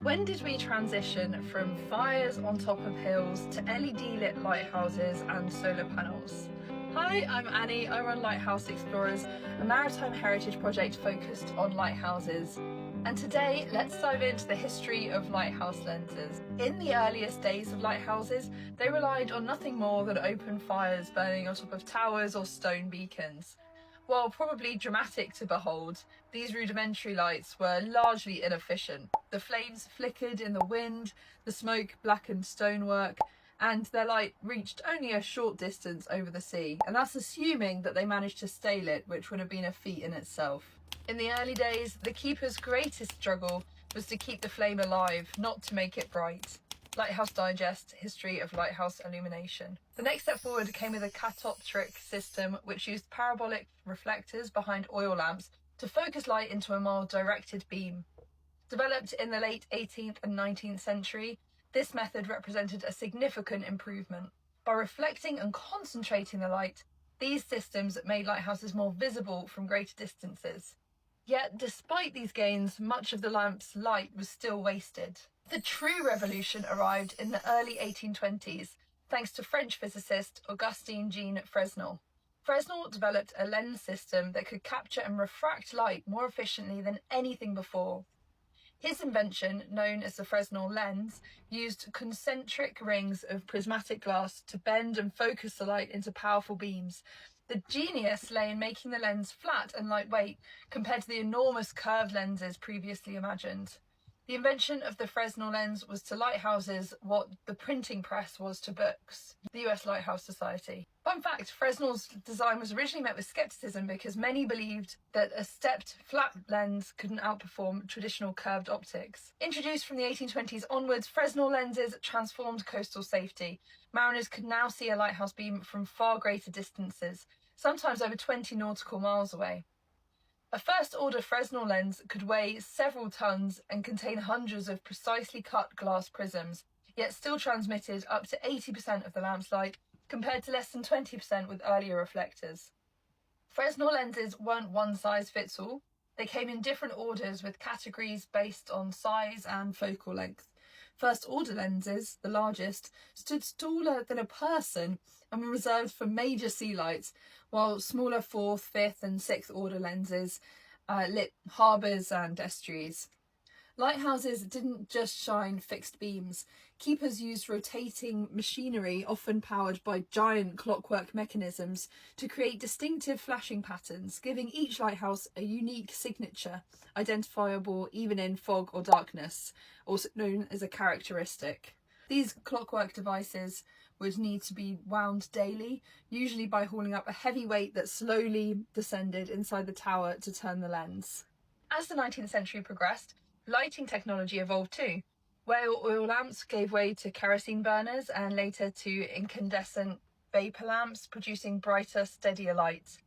When did we transition from fires on top of hills to LED lit lighthouses and solar panels? Hi, I'm Annie. I run Lighthouse Explorers, a maritime heritage project focused on lighthouses. And today, let's dive into the history of lighthouse lenses. In the earliest days of lighthouses, they relied on nothing more than open fires burning on top of towers or stone beacons. While probably dramatic to behold, these rudimentary lights were largely inefficient. The flames flickered in the wind, the smoke blackened stonework, and their light reached only a short distance over the sea, and that's assuming that they managed to stay lit, which would have been a feat in itself. In the early days, the keeper's greatest struggle was to keep the flame alive, not to make it bright. Lighthouse Digest, History of Lighthouse Illumination. The next step forward came with a catoptric system which used parabolic reflectors behind oil lamps to focus light into a more directed beam. Developed in the late 18th and 19th century, this method represented a significant improvement. By reflecting and concentrating the light, these systems made lighthouses more visible from greater distances. Yet, despite these gains, much of the lamp's light was still wasted. The true revolution arrived in the early 1820s, thanks to French physicist Augustin-Jean Fresnel. Fresnel developed a lens system that could capture and refract light more efficiently than anything before. His invention, known as the Fresnel lens, used concentric rings of prismatic glass to bend and focus the light into powerful beams. The genius lay in making the lens flat and lightweight compared to the enormous curved lenses previously imagined. The invention of the Fresnel lens was to lighthouses what the printing press was to books, the US Lighthouse Society. Fun fact, Fresnel's design was originally met with skepticism because many believed that a stepped flat lens couldn't outperform traditional curved optics. Introduced from the 1820s onwards, Fresnel lenses transformed coastal safety. Mariners could now see a lighthouse beam from far greater distances, sometimes over 20 nautical miles away. A first-order Fresnel lens could weigh several tons and contain hundreds of precisely cut glass prisms, yet still transmitted up to 80% of the lamp's light, compared to less than 20% with earlier reflectors. Fresnel lenses weren't one-size-fits-all. They came in different orders with categories based on size and focal length. First-order lenses, the largest, stood taller than a person and were reserved for major sea lights, while smaller fourth, fifth and sixth order lenses lit harbours and estuaries. Lighthouses didn't just shine fixed beams. Keepers used rotating machinery, often powered by giant clockwork mechanisms, to create distinctive flashing patterns, giving each lighthouse a unique signature, identifiable even in fog or darkness, also known as a characteristic. These clockwork devices would need to be wound daily, usually by hauling up a heavy weight that slowly descended inside the tower to turn the lens. As the 19th century progressed, lighting technology evolved too. Whale oil lamps gave way to kerosene burners and later to incandescent vapour lamps, producing brighter, steadier light.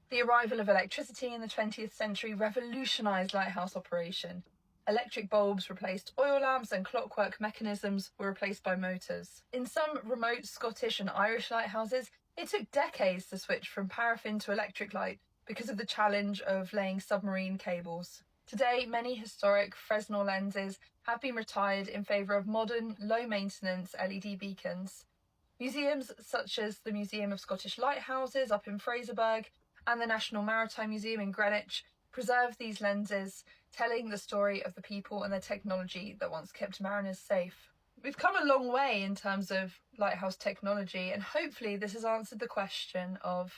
The arrival of electricity in the 20th century revolutionised lighthouse operation. Electric bulbs replaced oil lamps and clockwork mechanisms were replaced by motors. In some remote Scottish and Irish lighthouses, it took decades to switch from paraffin to electric light because of the challenge of laying submarine cables. Today, many historic Fresnel lenses have been retired in favour of modern, low-maintenance LED beacons. Museums such as the Museum of Scottish Lighthouses up in Fraserburgh and the National Maritime Museum in Greenwich preserve these lenses, telling the story of the people and the technology that once kept mariners safe. We've come a long way in terms of lighthouse technology, and hopefully this has answered the question of